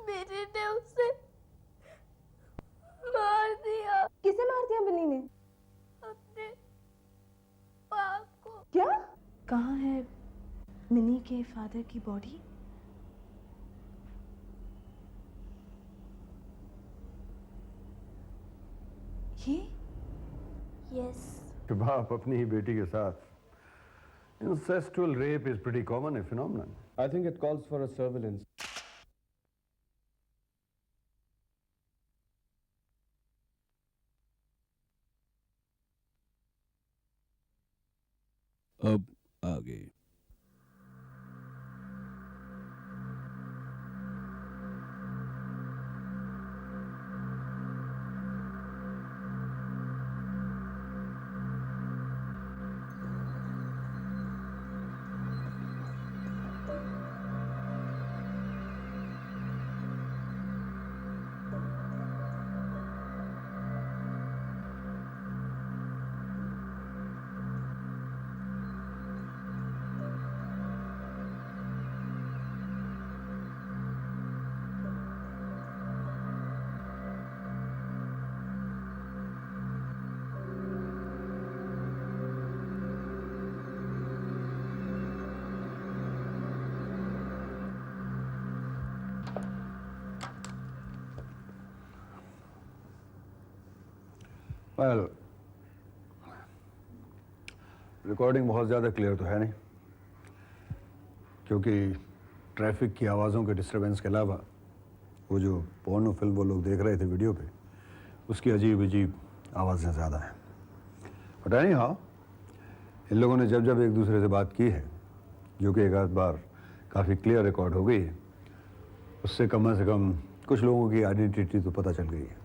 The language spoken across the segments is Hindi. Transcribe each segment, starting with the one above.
मेरे ने उसे मार दिया। किसे मार दिया बिन्नी ने? अपने बाप को। क्या? कहाँ है मिनी के फादर की बॉडी? ये? यस। बाप अपनी ही बेटी के साथ incestual rape is pretty common a phenomenon. I think it calls for a surveillance. अब आगे। Well, रिकॉर्डिंग बहुत ज़्यादा क्लियर तो है नहीं, क्योंकि ट्रैफिक की आवाज़ों के डिस्टरबेंस के अलावा वो जो पोर्नो फिल्म वो लोग देख रहे थे वीडियो पे, उसकी अजीब अजीब आवाज़ें ज़्यादा हैं। बट एनी हाउ, इन लोगों ने जब जब एक दूसरे से बात की है, जो कि एक आध बार काफ़ी क्लियर रिकॉर्ड हो गई है, उससे कम कुछ लोगों की आइडेंटिटी तो पता चल गई है,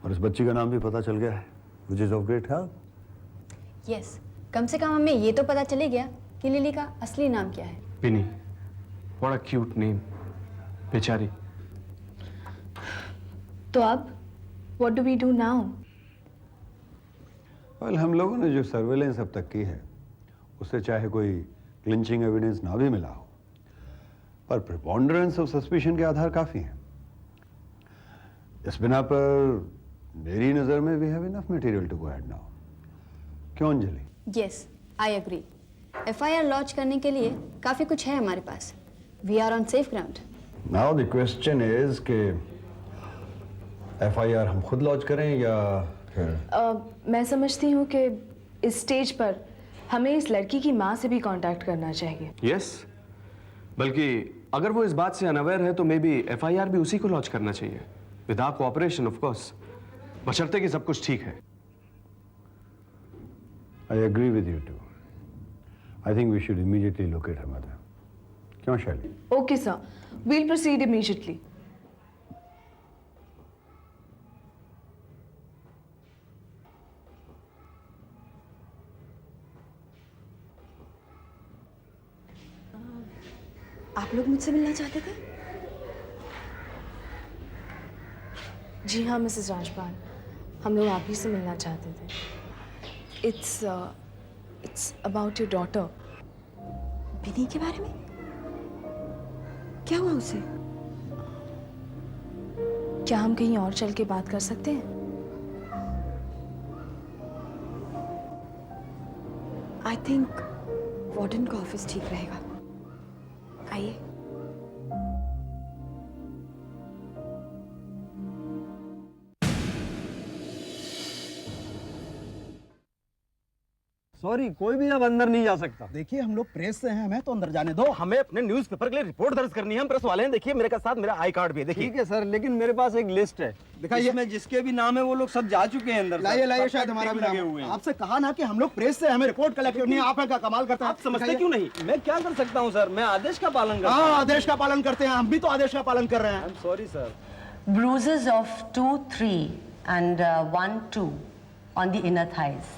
और इस बच्ची का नाम भी पता चल गया है, which is of great help. Yes, कम से कम हमें ये तो पता चल ही गया कि लिली का असली नाम क्या है। Vinny, what a cute name. बेचारी। तो अब what do we do now? Well, हम लोगों ने जो सर्वेलेंस अब तक की है, उससे चाहे कोई क्लिंचिंग एविडेंस ना भी मिला हो, पर प्रिपॉन्डरेंस ऑफ सस्पिशन के आधार काफ़ी हैं। इस बिना पर मेरी नज़र में we have enough material to go ahead now. क्यों Anjali? Yes, I agree. FIR launch करने के लिए काफी कुछ है हमारे पास। We are on safe ground. Now the question is कि एफआईआर हम खुद लॉन्च करें या फिर मैं समझती हूँ कि इस स्टेज पर हमें इस लड़की की माँ से भी कांटेक्ट करना चाहिए। यस, बल्कि अगर वो इस बात से अनअवेयर है तो मे बी एफआईआर भी उसी को लॉन्च करना चाहिए, with our cooperation of course, बशर्ते कि सब कुछ ठीक है। I agree with you too. I think we should immediately locate her mother. क्यों Shelly? Okay sir, we'll proceed immediately. आप लोग मुझसे मिलना चाहते थे? जी हाँ मिसेस राजपाल, हम लोग आप ही से मिलना चाहते थे। It's about your daughter. Vini के बारे में? क्या हुआ उसे? क्या हम कहीं और चल के बात कर सकते हैं? आई थिंक वार्डन का ऑफिस ठीक रहेगा। आइए। सॉरी, कोई भी अब अंदर नहीं जा सकता। देखिए हम लोग प्रेस से हैं, हमें तो अंदर जाने दो। हमें अपने न्यूज़पेपर के लिए रिपोर्ट दर्ज करनी है, हम प्रेस वाले हैं। देखिए मेरे साथ मेरा आई कार्ड भी है, देखिए। ठीक है सर, लेकिन मेरे पास एक लिस्ट है, दिखाइए। इसमें जिसके भी नाम है वो लोग सब जा चुके हैं अंदर। लाइए लाइए, सब शायद हमारा भी लगे नाम हुए हैं। आपसे कहा ना कि हम लोग प्रेस से, हमें रिपोर्ट कलेक्ट करनी है। आप क्या कमाल करते हैं? आप समझते क्यों नहीं? मैं क्या कर सकता हूँ सर, मैं आदेश का पालन करता हूँ। हाँ, आदेश का पालन करते हैं, हम भी तो आदेश का पालन कर रहे हैं। Sorry sir. Bruises of 2, 3 and 1, 2 on the inner thighs.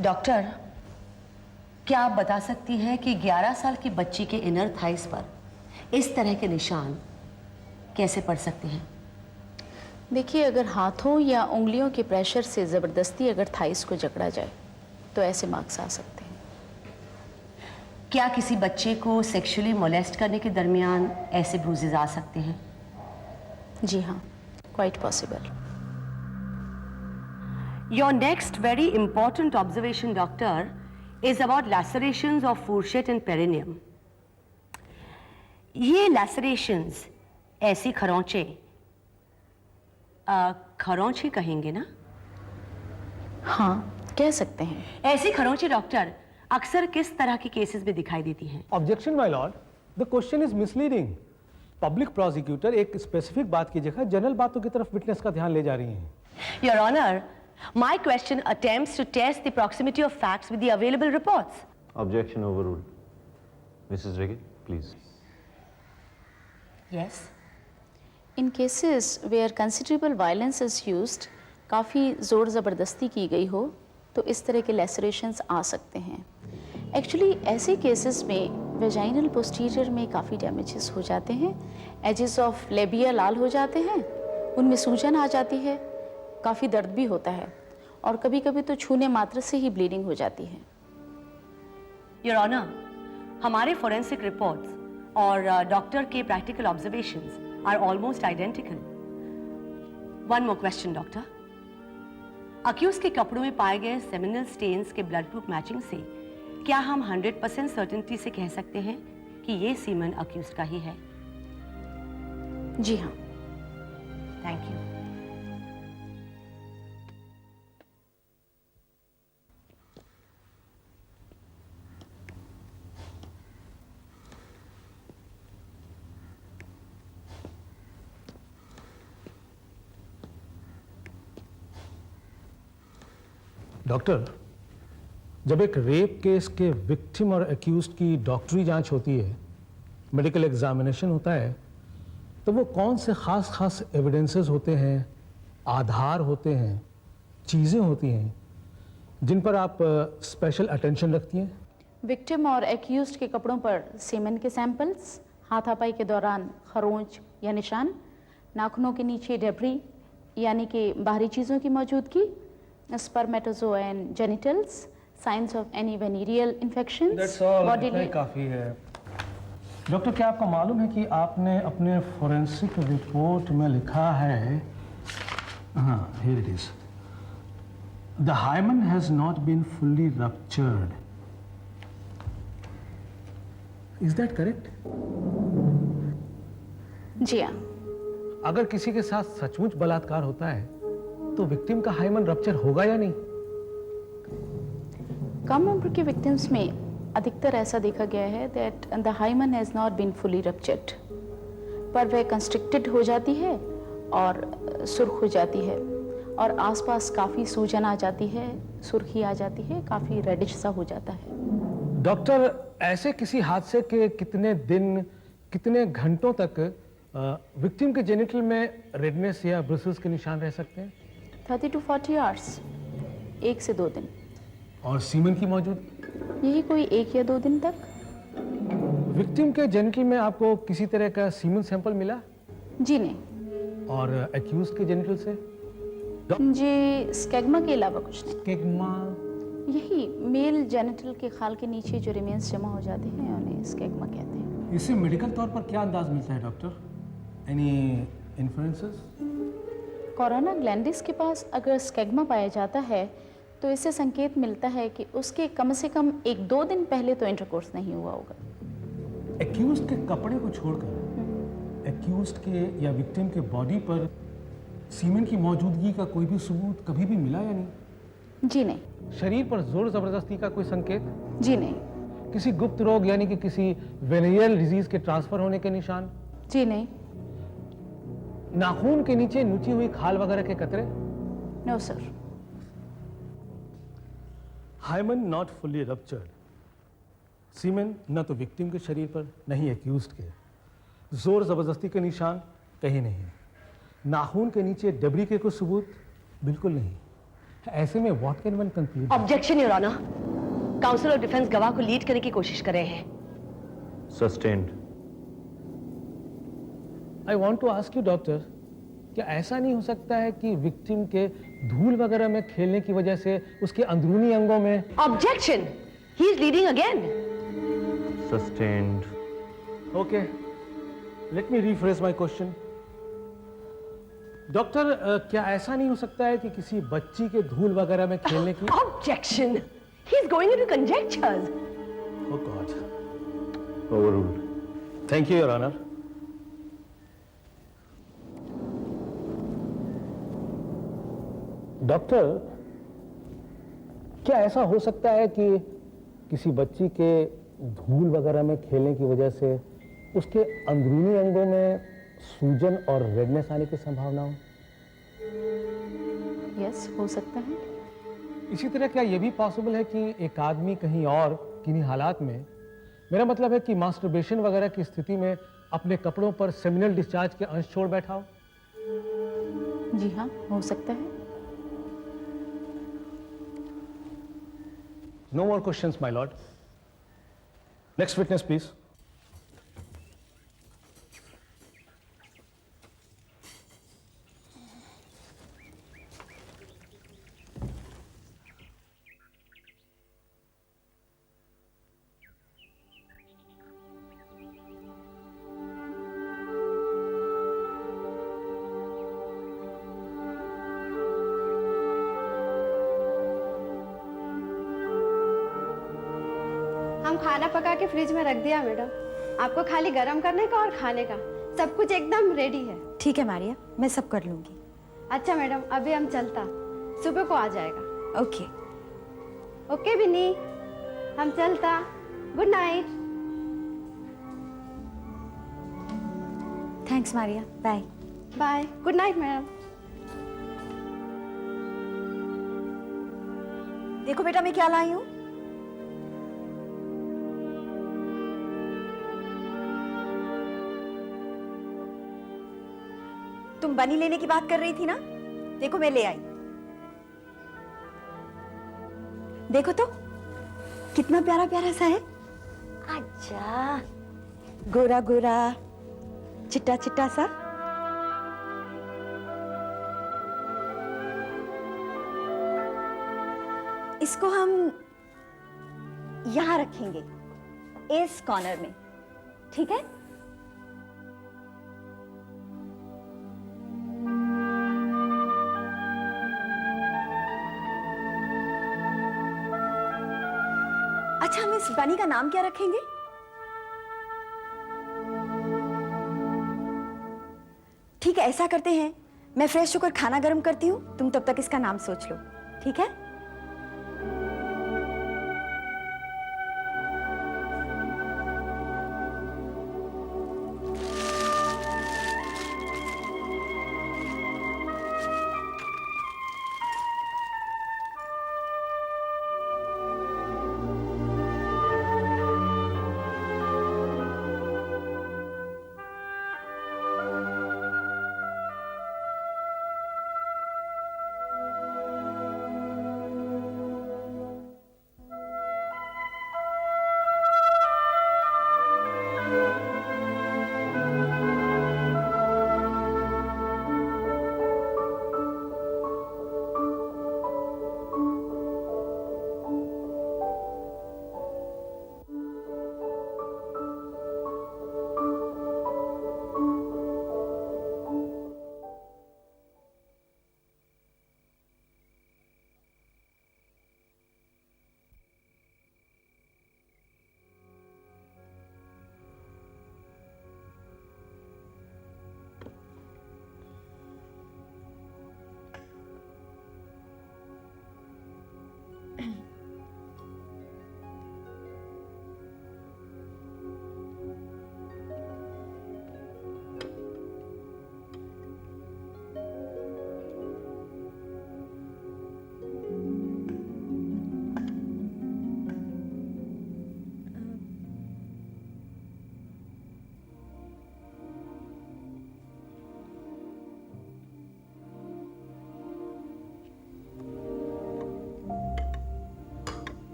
Doctor, क्या आप बता सकती हैं कि 11 साल की बच्ची के इनर थाइस पर इस तरह के निशान कैसे पड़ सकते हैं? देखिए, अगर हाथों या उंगलियों के प्रेशर से ज़बरदस्ती अगर थाइस को जकड़ा जाए तो ऐसे मार्क्स आ सकते हैं। क्या किसी बच्चे को सेक्सुअली मोलेस्ट करने के दरमियान ऐसे ब्रूजेस आ सकते हैं? जी हाँ, quite possible. Your next very important observation, doctor, is about lacerations of fourchette and perineum. ये lacerations ऐसी खरोंचे, खरोंचे कहेंगे ना? हाँ, कह सकते हैं। ऐसी खरोंचे डॉक्टर अक्सर किस तरह के केसेस में दिखाई देती हैं? Objection my Lord, the question is misleading. Public prosecutor एक स्पेसिफिक बात की जगह जनरल बातों की तरफ विटनेस का ध्यान ले जा रही हैं। Your Honor, my question attempts to test the proximity of facts with the available reports. Objection overruled. Mrs. Riggi, please. Yes. In cases where considerable violence is used, काफ़ी ज़ोर ज़बरदस्ती की गई हो, तो इस तरह के लेसरेशंस आ सकते हैं। एक्चुअली ऐसे केसेस में वेजाइनल पोस्टीरियर में काफ़ी डैमेजेस हो जाते हैं, एजेस ऑफ लेबिया लाल हो जाते हैं, उनमें सूजन आ जाती है, काफ़ी दर्द भी होता है, और कभी कभी तो छूने मात्र से ही ब्लीडिंग हो जाती है। Your Honor, हमारे फोरेंसिक रिपोर्ट्स और डॉक्टर के practical observations are almost identical. One more question, doctor. Accused के कपड़ों में पाए गए सेमिनल स्टेन्स के ब्लड ग्रुप मैचिंग से क्या हम 100% सर्टेनिटी से कह सकते हैं कि ये सीमन अक्यूज का ही है? जी हाँ। Thank you. डॉक्टर, जब एक रेप केस के विक्टिम और एक्यूज्ड की डॉक्टरी जांच होती है, मेडिकल एग्जामिनेशन होता है, तो वो कौन से खास एविडेंसेस होते हैं, आधार होते हैं, चीज़ें होती हैं जिन पर आप स्पेशल अटेंशन रखती हैं? विक्टिम और एक्यूज्ड के कपड़ों पर सीमेन के सैंपल्स, हाथापाई के दौरान खरोंच या निशान, नाखूनों के नीचे डेब्री यानी कि बाहरी चीज़ों की मौजूदगी, spermatozoa and genitals, science of any venereal infections. That's all, इतना ही काफ़ी है। डॉक्टर, क्या आपको मालूम है कि आपने अपने फोरेंसिक रिपोर्ट में लिखा है, हाँ, here it is. The hymen has not been fully ruptured. Is that correct? जी हाँ। अगर किसी के साथ सचमुच बलात्कार होता है तो विक्टिम का हाइमन रप्चर होगा या नहीं? कम उम्र के विक्टिम्स में अधिकतर ऐसा देखा गया है that the hymen has not been fully ruptured, पर वह कंस्ट्रिक्टेड हो जाती है और सुर्ख हो जाती है, और आसपास काफ़ी सूजन आ जाती है, सुर्खी आ जाती है, काफ़ी रेडिश सा हो जाता है। डॉक्टर, ऐसे किसी हादसे के कितने दिन, कितने घंटों तक विक्टिम के जेनिटल में रेडनेस या ब्रिसल्स के निशान रह सकते हैं? 30 to 40 आवर्स, 1 से 2 दिन। और सीमन की मौजूदगी? यही कोई 1 या 2 दिन तक। विक्टिम के जेनिटल में आपको किसी तरह का सीमन सैंपल मिला? जी नहीं। और एक्यूज के जेनिटल से? जी, स्केग्मा के अलावा कुछ नहीं। स्केग्मा? यही मेल जेनिटल के खाल के नीचे जो रिमेन्स जमा हो जाते हैं उन्हें स्केग्मा कहते हैं। इससे मेडिकल तौर पर क्या अंदाज मिलता है डॉक्टर? Any influences? कोरोना ग्लैंडिस के पास अगर स्केग्मा पाया जाता है तो इससे संकेत मिलता है कि उसके कम से कम 1-2 दिन पहले तो इंटरकोर्स नहीं हुआ होगा। एक्यूज्ड के कपड़े को छोड़कर एक्यूज्ड के या विक्टिम के बॉडी पर सीमेन की मौजूदगी का कोई भी सबूत कभी भी मिला या नहीं? जी नहीं। शरीर पर जोर जबरदस्ती का कोई संकेत? जी नहीं। किसी गुप्त रोग यानी कि किसी वेनियल डिजीज के ट्रांसफर होने के निशान? जी नहीं। नाखून के नीचे नुची हुई खाल वगैरह के कतरे? No sir. Hymen not fully ruptured. Semen न तो विक्टिम के शरीर पर न ही एक्यूज्ड के। जोर जबरदस्ती के निशान कहीं नहीं है। नाखून के नीचे डेब्री के कुछ सबूत बिल्कुल नहीं। ऐसे में what can one conclude? Objection your honour. Counsel of defence गवाह को लीड करने की कोशिश कर रहे हैं। Sustained. I want to ask you doctor, क्या ऐसा नहीं हो सकता है कि विक्टिम के धूल वगैरह में खेलने की वजह से उसके अंदरूनी अंगों में? Objection, he is leading again. Sustained. Okay, let me rephrase my question. Doctor, क्या ऐसा नहीं हो सकता है कि किसी बच्ची के धूल वगैरह में खेलने की? Objection, he is going into conjectures. Oh god. Overruled. Thank you your honour. Doctor, क्या ऐसा हो सकता है कि किसी बच्ची के धूल वगैरह में खेलने की वजह से उसके अंदरूनी अंगों में सूजन और रेडनेस आने की संभावना हो? यस, हो सकता है। इसी तरह क्या यह भी पॉसिबल है कि एक आदमी कहीं और किन्हीं हालात में, मेरा मतलब है कि मास्टरबेशन वगैरह की स्थिति में, अपने कपड़ों पर सेमिनल डिस्चार्ज के अंश छोड़ बैठा हो? जी हाँ, हो सकता है। No more questions, my lord. Next witness, please. हम खाना पका के फ्रिज में रख दिया मैडम। आपको खाली गरम करने का और खाने का सब कुछ एकदम रेडी है। ठीक है मारिया, मैं सब कर लूंगी। अच्छा मैडम, अभी हम चलता, सुबह को आ जाएगा। ओके। ओके बिन्नी, हम चलता। Good night. Thanks Maria, bye. Bye. Good night madam. देखो बेटा, मैं क्या लाई हूँ। तुम बनी लेने की बात कर रही थी ना, देखो मैं ले आई। देखो तो कितना प्यारा प्यारा सा है। अच्छा, गोरा गोरा, चिट्टा चिट्टा सा। इसको हम यहां रखेंगे, इस कॉर्नर में, ठीक है? अच्छा, हम इस बनी का नाम क्या रखेंगे? ठीक है, ऐसा करते हैं, मैं फ्रेश होकर खाना गर्म करती हूँ, तुम तब तक इसका नाम सोच लो, ठीक है?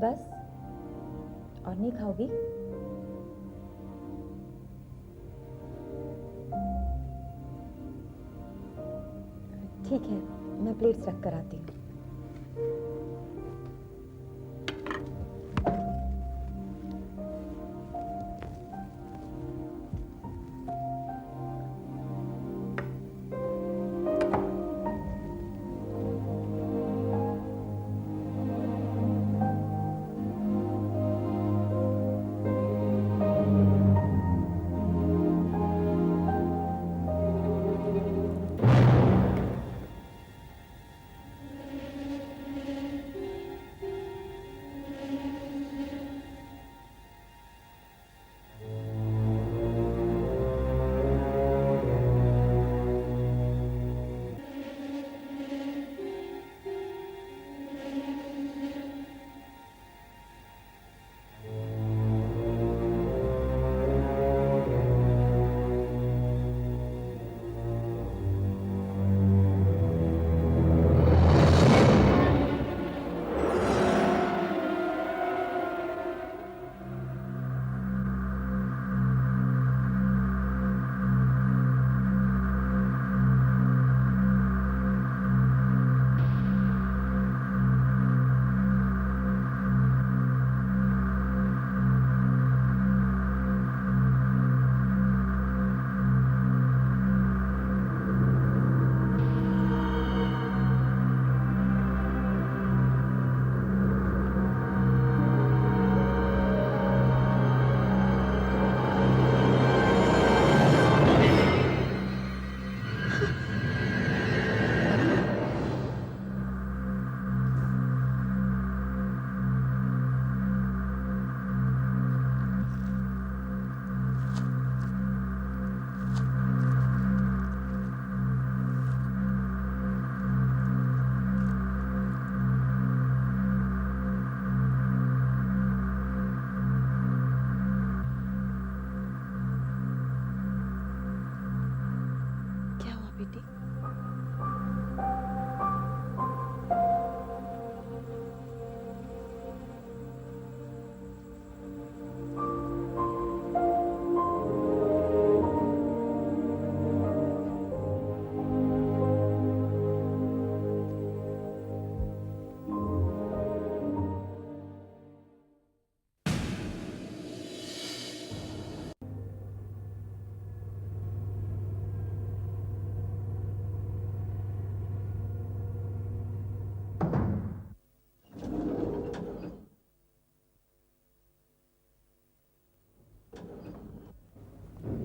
बस और नहीं खाओगी? ठीक है, मैं प्लेट्स रख कर आती हूँ।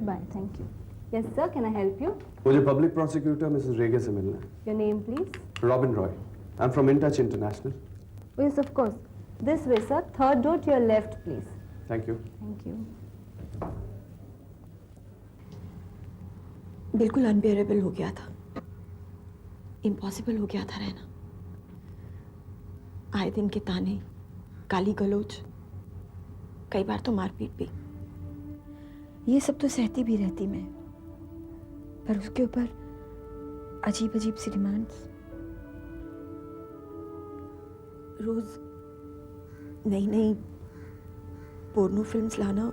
Bye, thank you. Yes, sir, can I help you? मुझे पब्लिक प्रोसिक्यूटर मिसेस रेगे से मिलना है। Your name, please? Robin Roy. I am from InTouch International. Yes, of course. This way, sir. Third door to your left, please. Thank you. Thank you. बिल्कुल अनबेरेबल हो गया था, इम्पॉसिबल हो गया था रहना। आए दिन के ताने, गाली गलौज, कई बार तो मारपीट भी। ये सब तो सहती भी रहती मैं, पर उसके ऊपर अजीब अजीब सी डिमांड्स। रोज नई नई पोर्नो फिल्म्स लाना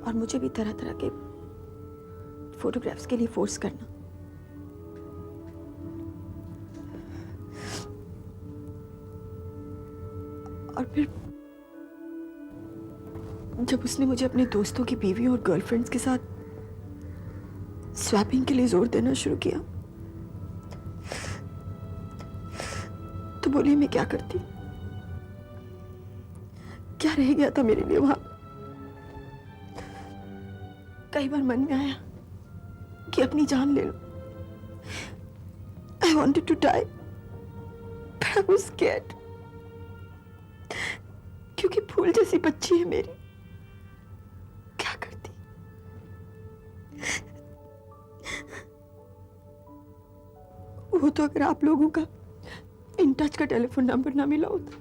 और मुझे भी तरह तरह के फोटोग्राफ्स के लिए फोर्स करना। और फिर जब उसने मुझे अपने दोस्तों की बीवी और गर्लफ्रेंड्स के साथ स्वैपिंग के लिए जोर देना शुरू किया, तो बोलिए मैं क्या करती? क्या रह गया था मेरे लिए वहां? कई बार मन में आया कि अपनी जान ले लो। I wanted to die, but I was scared. क्योंकि फूल जैसी बच्ची है मेरी, क्या करती। वो तो अगर आप लोगों का इन टच का टेलीफोन नंबर ना मिला होता,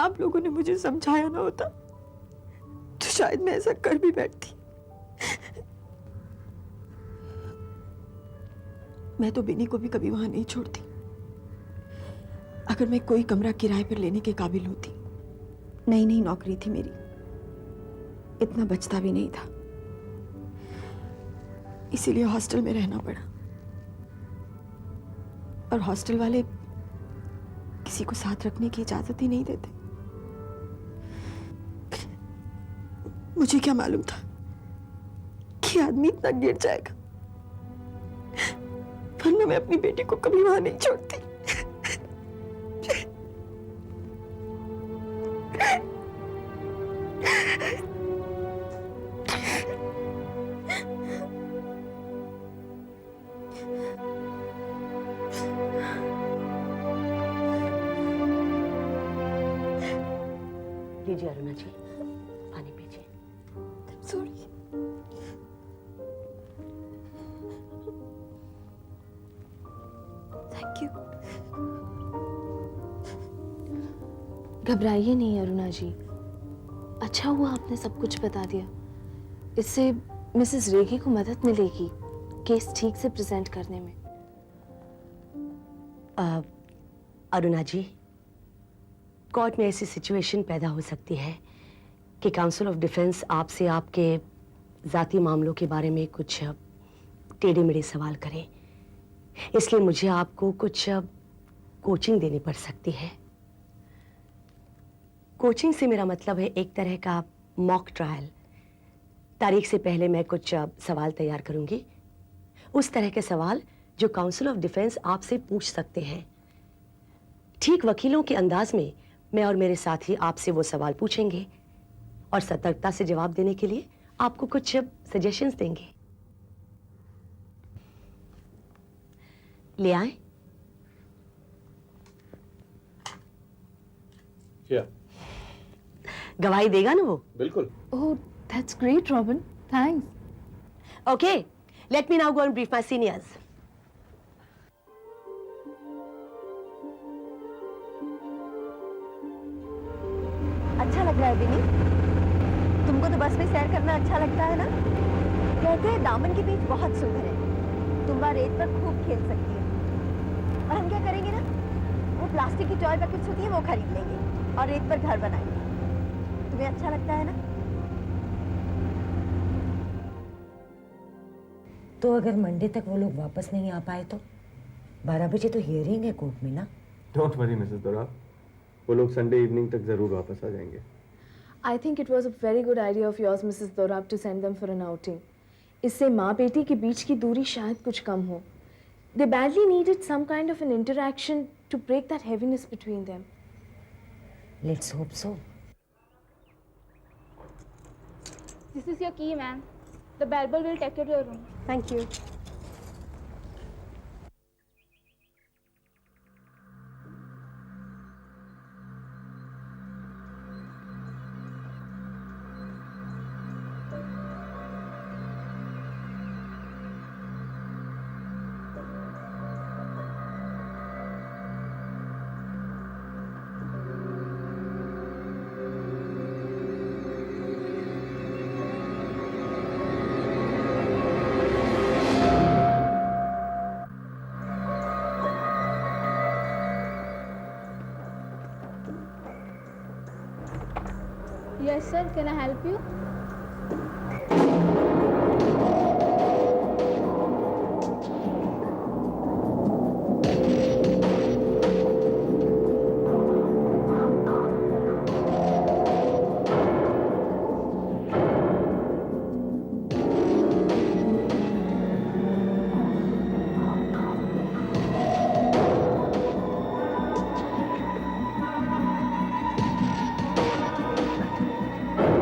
आप लोगों ने मुझे समझाया ना होता, तो शायद मैं ऐसा कर भी बैठती। मैं तो बिनी को भी कभी वहां नहीं छोड़ती। अगर मैं कोई कमरा किराए पर लेने के काबिल होती। नई नई नौकरी थी मेरी, इतना बचता भी नहीं था, इसीलिए हॉस्टल में रहना पड़ा। और हॉस्टल वाले किसी को साथ रखने की इजाजत ही नहीं देते। मुझे क्या मालूम था कि आदमी इतना गिर जाएगा, वरना मैं अपनी बेटी को कभी वहां नहीं छोड़ती। लीजिए अरुणा जी, पानी पीजिए। सॉरी। Thank you. घबराइए नहीं अरुणा जी, अच्छा हुआ आपने सब कुछ बता दिया। इससे मिसेस रेगी को मदद मिलेगी केस ठीक से प्रेजेंट करने में। अरुणा जी, कोर्ट में ऐसी सिचुएशन पैदा हो सकती है कि काउंसिल ऑफ डिफेंस आपसे आपके ज़ाती मामलों के बारे में कुछ टेढ़े मेढ़े सवाल करे, इसलिए मुझे आपको कुछ कोचिंग देनी पड़ सकती है। कोचिंग से मेरा मतलब है एक तरह का मॉक ट्रायल। तारीख से पहले मैं कुछ सवाल तैयार करूंगी, उस तरह के सवाल जो काउंसिल ऑफ डिफेंस आपसे पूछ सकते हैं। ठीक वकीलों के अंदाज में मैं और मेरे साथी आपसे वो सवाल पूछेंगे और सतर्कता से जवाब देने के लिए आपको कुछ सजेशंस देंगे। ले आए? क्या? गवाही देगा ना वो? बिल्कुल। Oh, that's great Robin, thanks. Okay, let me now go and brief my seniors. अच्छा लग रहा है बिनी? तुमको तो बस में सैर करना अच्छा लगता है ना? कहते हैं दामन की बीच बहुत सुंदर है, तुम वहाँ रेत पर खूब खेल सकती है। और हम क्या करेंगे ना, वो प्लास्टिक की टॉय पैकेट्स होती है वो खरीद लेंगे और रेत पर घर बनाएंगे। तुम्हें अच्छा लगता है ना? तो अगर मंडे तक वो लोग वापस नहीं आ पाए तो 12 बजे तो हियरिंग है कोर्ट में ना। डोंट वरी मिसेस दोरा, वो लोग संडे इवनिंग तक जरूर वापस आ जाएंगे। I think it was a very good idea of yours, Mrs. Dorab, to send them for an outing. इससे माँ बेटी के बीच की दूरी शायद कुछ कम हो. They badly needed some kind of an interaction to break that heaviness between them. Let's hope so. This is your key, ma'am. The bellboy will take you to your room. Thank you. Yes, sir. Can I help you?